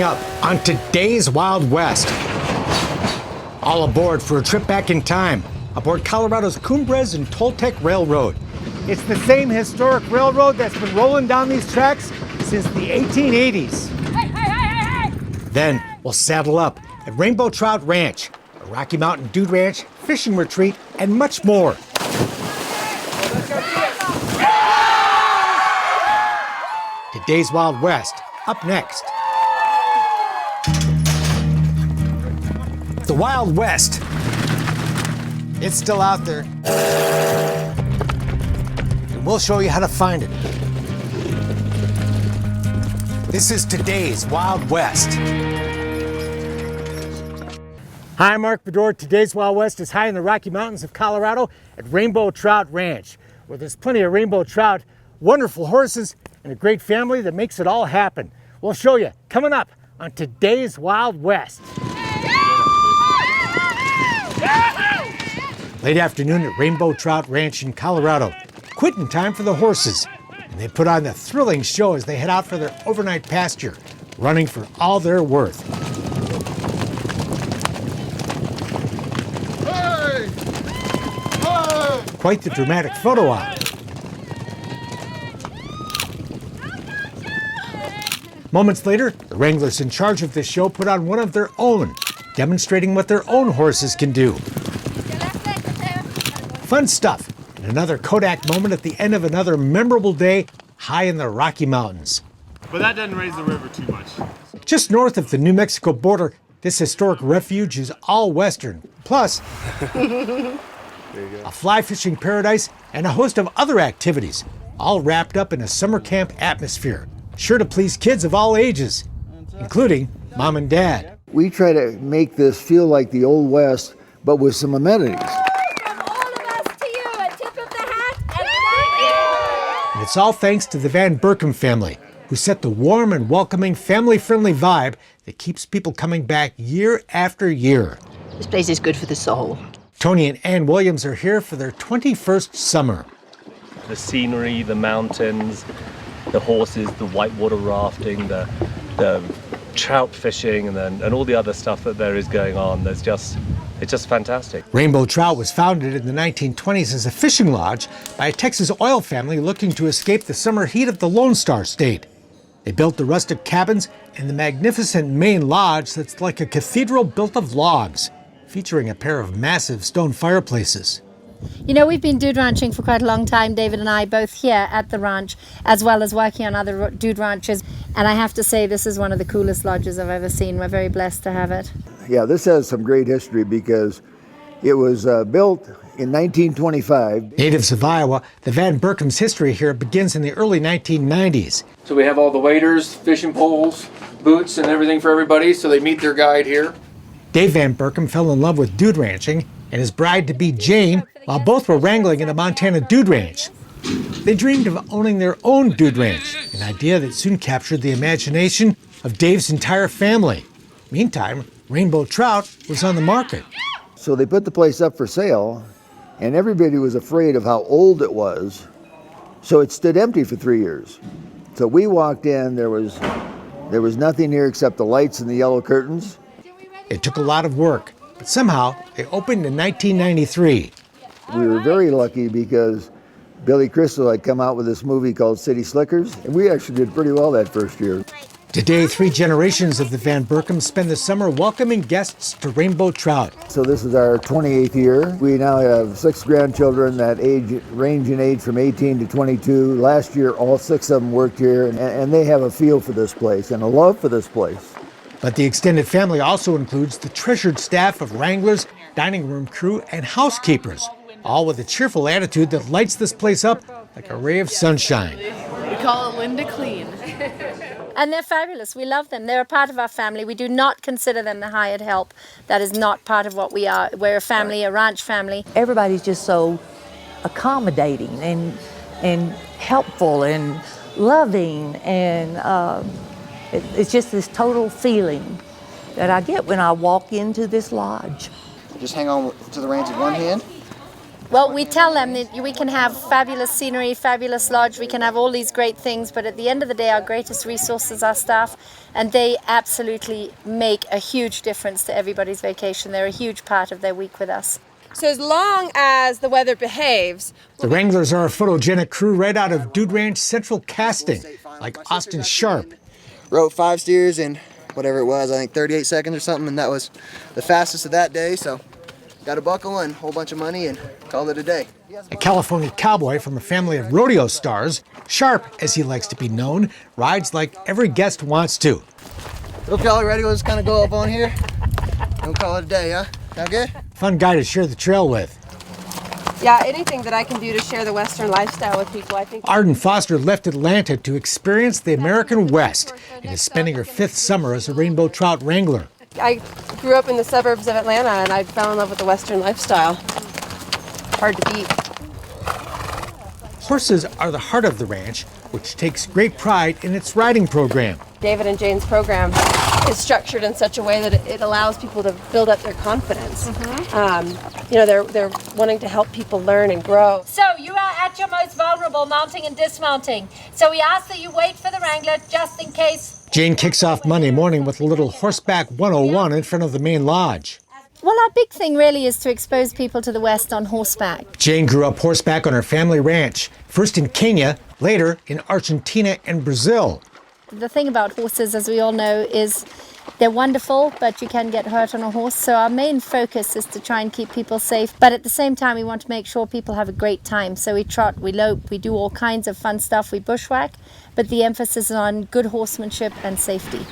up on today's Wild West. All aboard for a trip back in time, aboard Colorado's Cumbres and Toltec Railroad. It's the same historic railroad that's been rolling down these tracks since the 1880s. Hey! Then we'll saddle up at Rainbow Trout Ranch, a Rocky Mountain dude ranch, fishing retreat, and much more. Today's Wild West, up next. The Wild West. It's still out there. And we'll show you how to find it. This is today's Wild West. Hi, I'm Mark Bedore. Today's Wild West is high in the Rocky Mountains of Colorado at Rainbow Trout Ranch, where there's plenty of rainbow trout, wonderful horses, and a great family that makes it all happen. We'll show you coming up on today's Wild West. Late afternoon at Rainbow Trout Ranch in Colorado. Quitting time for the horses. And they put on the thrilling show as they head out for their overnight pasture, running for all they're worth. Hey! Hey! Quite the dramatic photo op. Moments later, the wranglers in charge of this show put on one of their own, demonstrating what their own horses can do. Fun stuff, and another Kodak moment at the end of another memorable day high in the Rocky Mountains. But that doesn't raise the river too much. Just north of the New Mexico border, this historic refuge is all Western. Plus, a fly fishing paradise and a host of other activities, all wrapped up in a summer camp atmosphere. Sure to please kids of all ages, including mom and dad. We try to make this feel like the Old West, but with some amenities. From all of us to you, a tip of the hat, and thank you! And it's all thanks to the Van Berkom family, who set the warm and welcoming, family-friendly vibe that keeps people coming back year after year. This place is good for the soul. Tony and Ann Williams are here for their 21st summer. The scenery, the mountains, the horses, the whitewater rafting, the trout fishing, and all the other stuff that there is going on. It's just fantastic. Rainbow Trout was founded in the 1920s as a fishing lodge by a Texas oil family looking to escape the summer heat of the Lone Star State. They built the rustic cabins and the magnificent main lodge that's like a cathedral built of logs, featuring a pair of massive stone fireplaces. You know, we've been dude ranching for quite a long time, David and I, both here at the ranch, as well as working on other dude ranches. And I have to say, this is one of the coolest lodges I've ever seen. We're very blessed to have it. Yeah, this has some great history because it was built in 1925. Natives of Iowa, the Van Berkom's history here begins in the early 1990s. So we have all the waders, fishing poles, boots, and everything for everybody, so they meet their guide here. Dave Van Berkom fell in love with dude ranching and his bride-to-be Jane while both were wrangling in a Montana dude ranch. They dreamed of owning their own dude ranch, an idea that soon captured the imagination of Dave's entire family. Meantime, Rainbow Trout was on the market. So they put the place up for sale, and everybody was afraid of how old it was. So it stood empty for 3 years. So we walked in, there was nothing here except the lights and the yellow curtains. It took a lot of work, but somehow they opened in 1993. We were very lucky because Billy Crystal had come out with this movie called City Slickers, and we actually did pretty well that first year. Today, 3 generations of the Van Berkoms spend the summer welcoming guests to Rainbow Trout. So this is our 28th year. We now have 6 grandchildren that range in age from 18 to 22. Last year, all 6 of them worked here, and they have a feel for this place and a love for this place. But the extended family also includes the treasured staff of wranglers, dining room crew, and housekeepers, all with a cheerful attitude that lights this place up like a ray of sunshine. We call it Linda Clean. And they're fabulous. We love them. They're a part of our family. We do not consider them the hired help. That is not part of what we are. We're a family, a ranch family. Everybody's just so accommodating and helpful and loving, and it's just this total feeling that I get when I walk into this lodge. Just hang on to the reins with one hand. Well, we tell them that we can have fabulous scenery, fabulous lodge, we can have all these great things, but at the end of the day, our greatest resource is our staff, and they absolutely make a huge difference to everybody's vacation. They're a huge part of their week with us. So as long as the weather behaves... The Wranglers are a photogenic crew right out of Dude Ranch Central Casting, like Austin Sharp. Wrote 5 steers in whatever it was, I think 38 seconds or something, and that was the fastest of that day, so got a buckle and a whole bunch of money and called it a day. A California cowboy from a family of rodeo stars, Sharp, as he likes to be known, rides like every guest wants to. Okay, all ready? We'll just kind of go up on here and we'll call it a day, huh? Sound good? Fun guy to share the trail with. Yeah, anything that I can do to share the Western lifestyle with people, I think... Arden Foster left Atlanta to experience the American West and is spending her 5th summer as a rainbow trout wrangler. I grew up in the suburbs of Atlanta and I fell in love with the Western lifestyle. Hard to beat. Horses are the heart of the ranch, which takes great pride in its riding program. David and Jane's program is structured in such a way that it allows people to build up their confidence. They're wanting to help people learn and grow. So you are at your most vulnerable mounting and dismounting. So we ask that you wait for the wrangler just in case. Jane kicks off Monday morning with a little horseback 101 in front of the main lodge. Well, our big thing really is to expose people to the West on horseback. Jane grew up horseback on her family ranch, first in Kenya, later in Argentina and Brazil. The thing about horses, as we all know, is they're wonderful, but you can get hurt on a horse. So our main focus is to try and keep people safe. But at the same time, we want to make sure people have a great time. So we trot, we lope, we do all kinds of fun stuff. We bushwhack, but the emphasis is on good horsemanship and safety.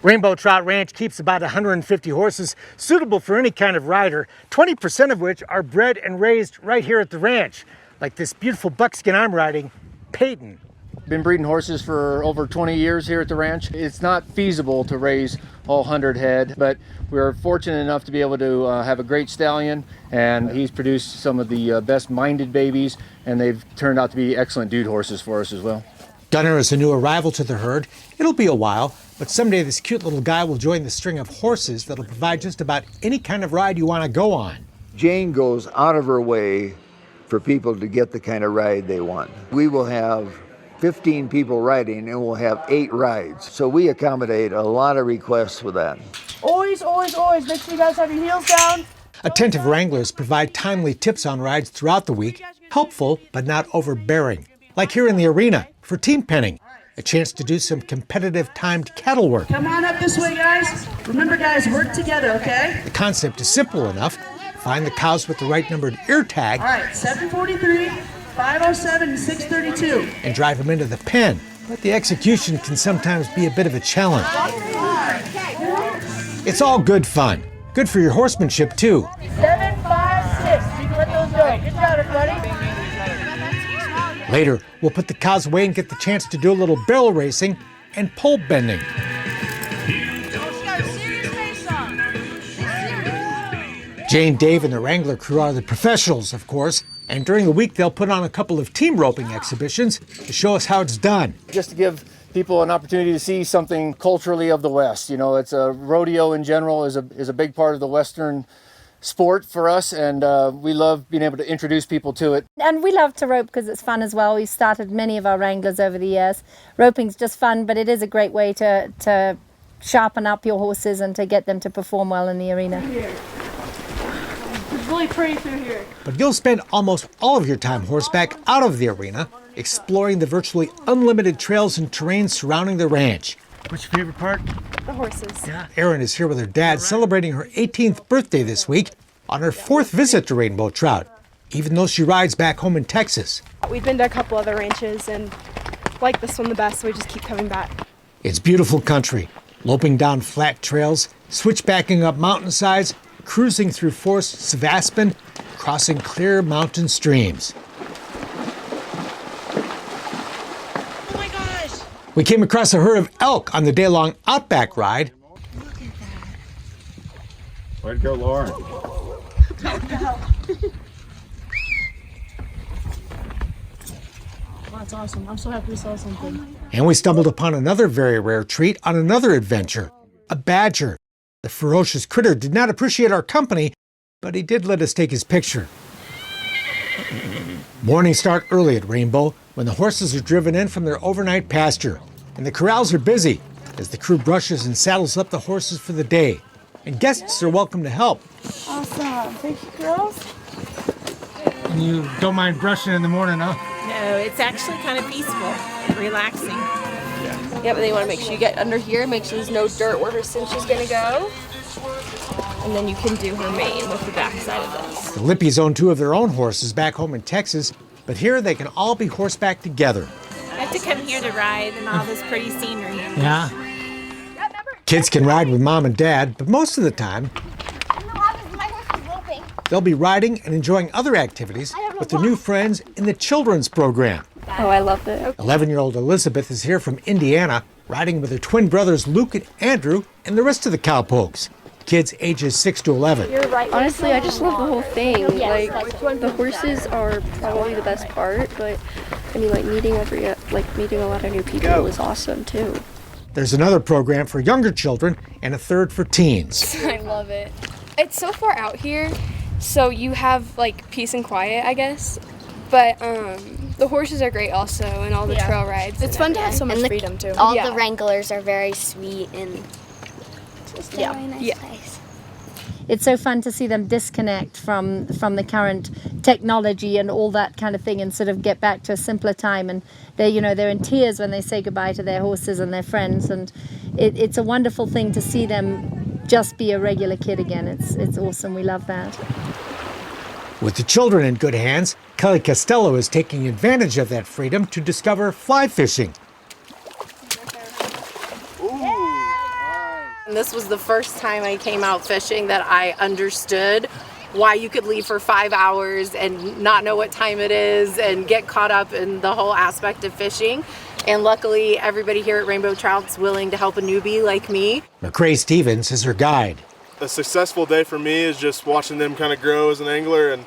Rainbow Trout Ranch keeps about 150 horses suitable for any kind of rider, 20% of which are bred and raised right here at the ranch, like this beautiful buckskin I'm riding, Peyton. Been breeding horses for over 20 years here at the ranch. It's not feasible to raise all 100 head, but we're fortunate enough to be able to have a great stallion, and he's produced some of the best-minded babies, and they've turned out to be excellent dude horses for us as well. Gunner is a new arrival to the herd. It'll be a while, but someday this cute little guy will join the string of horses that'll provide just about any kind of ride you want to go on. Jane goes out of her way for people to get the kind of ride they want. We will have 15 people riding and we'll have 8 rides. So we accommodate a lot of requests with that. Always, always, always make sure you guys have your heels down. Attentive wranglers provide timely tips on rides throughout the week, helpful but not overbearing. Like here in the arena for team penning, a chance to do some competitive timed cattle work. Come on up this way, guys. Remember, guys, work together, okay? The concept is simple enough. Find the cows with the right numbered ear tag. All right, 743, 507, and 632. And drive them into the pen. But the execution can sometimes be a bit of a challenge. It's all good fun. Good for your horsemanship, too. 756. You can let those go. Good job, everybody. Later, we'll put the cows away and get the chance to do a little barrel racing and pole bending. Jane, Dave, and the Wrangler crew are the professionals, of course, and during the week they'll put on a couple of team roping exhibitions to show us how it's done. Just to give people an opportunity to see something culturally of the West. You know, it's a rodeo in general is a big part of the Western sport for us, and we love being able to introduce people to it. And we love to rope because it's fun as well. We've started many of our wranglers over the years. Roping's just fun, but it is a great way to sharpen up your horses and to get them to perform well in the arena. It's really pretty through here. But you'll spend almost all of your time horseback out of the arena, exploring the virtually unlimited trails and terrain surrounding the ranch. What's your favorite part? The horses. Yeah, Erin is here with her dad celebrating her 18th birthday this week on her 4th visit to Rainbow Trout, even though she rides back home in Texas. We've been to a couple other ranches and like this one the best, so we just keep coming back. It's beautiful country, loping down flat trails, switchbacking up mountainsides, cruising through forests of aspen, crossing clear mountain streams. Oh my gosh! We came across a herd of elk on the day-long Outback ride. Look at that. Way to go, Lauren. That's awesome. I'm so happy we saw something. And we stumbled upon another very rare treat on another adventure, a badger. The ferocious critter did not appreciate our company but he did let us take his picture. Mornings start early at Rainbow when the horses are driven in from their overnight pasture, and the corrals are busy as the crew brushes and saddles up the horses for the day. And guests are welcome to help. Awesome. Thank you, girls. And you don't mind brushing in the morning, huh? No, it's actually kind of peaceful and relaxing. Yeah, but they want to make sure you get under here, make sure there's no dirt where her cinch is going to go. And then you can do her mane with the back side of this. The Lippies own 2 of their own horses back home in Texas, but here they can all be horseback together. I have to come here to ride and all this pretty scenery. Yeah. Kids can ride with mom and dad, but most of the time, they'll be riding and enjoying other activities with their new friends in the children's program. Oh, I love it. 11-year-old Elizabeth is here from Indiana, riding with her twin brothers Luke and Andrew and the rest of the cowpokes, kids ages 6 to 11. Honestly, I just love the whole thing. Like, the horses are probably the best part, but I mean, like meeting a lot of new people was awesome too. There's another program for younger children and a third for teens. I love it. It's so far out here, so you have like peace and quiet, I guess. But the horses are great also, and all the trail rides. It's fun to have so much freedom too. All the wranglers are very sweet and just a very nice place. It's so fun to see them disconnect from the current technology and all that kind of thing and sort of get back to a simpler time. And they're in tears when they say goodbye to their horses and their friends. And it's a wonderful thing to see them just be a regular kid again. It's awesome. We love that. With the children in good hands, Kelly Costello is taking advantage of that freedom to discover fly fishing. And this was the first time I came out fishing that I understood why you could leave for 5 hours and not know what time it is and get caught up in the whole aspect of fishing. And luckily, everybody here at Rainbow Trout's willing to help a newbie like me. McCrae Stevens is her guide. A successful day for me is just watching them kind of grow as an angler and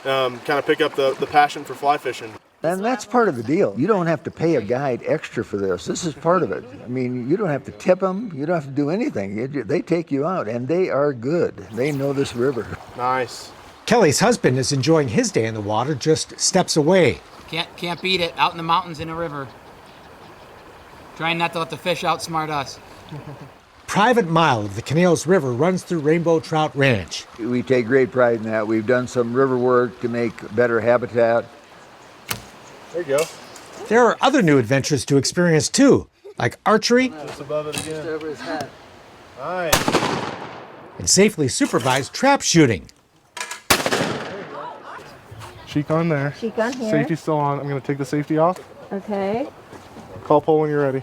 kind of pick up the passion for fly fishing. And that's part of the deal. You don't have to pay a guide extra for this. This is part of it. I mean, you don't have to tip them. You don't have to do anything. They take you out, and they are good. They know this river. Nice. Kelly's husband is enjoying his day in the water just steps away. Can't beat it. Out in the mountains in a river. Trying not to let the fish outsmart us. Private mile of the Canales River runs through Rainbow Trout Ranch. We take great pride in that. We've done some river work to make better habitat. There you go. There are other new adventures to experience too, like archery Just above it again. Just over his head. Nice. and safely supervised trap shooting. Cheek on there. Cheek on here. Safety's still on. I'm going to take the safety off. Okay. Call pull when you're ready.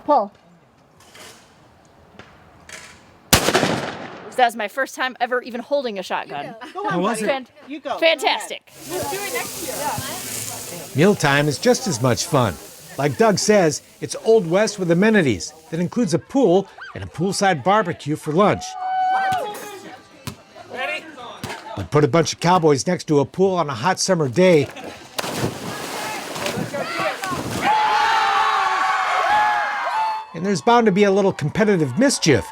Pull. That was my first time ever even holding a shotgun. How was it? You go. Fantastic. Mealtime is just as much fun. Like Doug says, it's Old West with amenities that includes a pool and a poolside barbecue for lunch. But put a bunch of cowboys next to a pool on a hot summer day, and there's bound to be a little competitive mischief.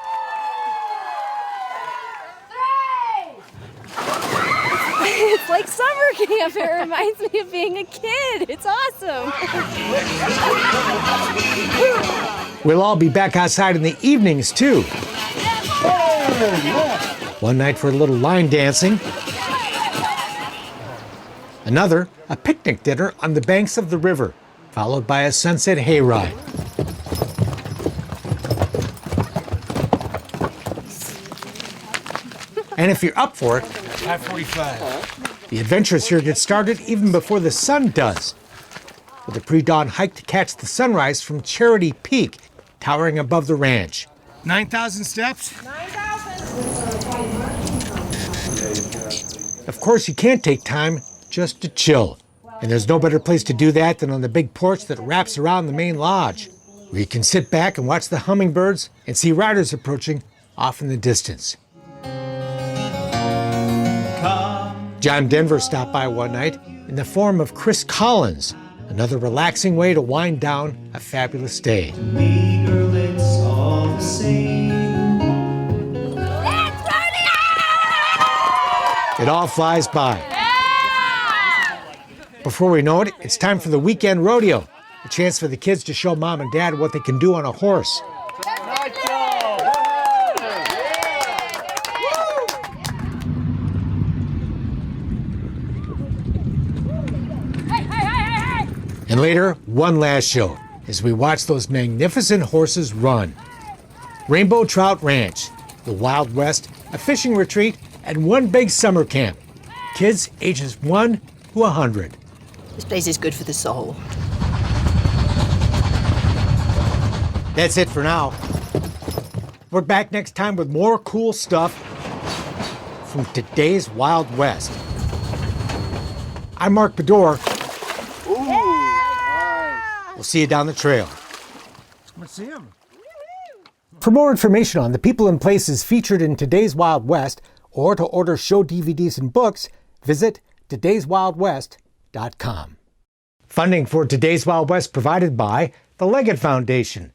It's like summer camp. It reminds me of being a kid. It's awesome. We'll all be back outside in the evenings, too. One night for a little line dancing. Another, a picnic dinner on the banks of the river, followed by a sunset hayride. And if you're up for it, 5:45. The adventures here get started even before the sun does, with a pre-dawn hike to catch the sunrise from Charity Peak, towering above the ranch. 9,000 steps? 9,000! Of course, you can't take time just to chill. And there's no better place to do that than on the big porch that wraps around the main lodge, where you can sit back and watch the hummingbirds and see riders approaching off in the distance. John Denver stopped by one night in the form of Chris Collins, another relaxing way to wind down a fabulous day. It all flies by. Before we know it, it's time for the weekend rodeo, a chance for the kids to show mom and dad what they can do on a horse. And later, one last show as we watch those magnificent horses run. Rainbow Trout Ranch, the Wild West, a fishing retreat, and one big summer camp. Kids ages 1 to 100. This place is good for the soul. That's it for now. We're back next time with more cool stuff from today's Wild West. I'm Mark Bedore. We'll see you down the trail. Let's see him. For more information on the people and places featured in today's Wild West, or to order show DVDs and books, visit todayswildwest.com. Funding for Today's Wild West provided by the Leggett Foundation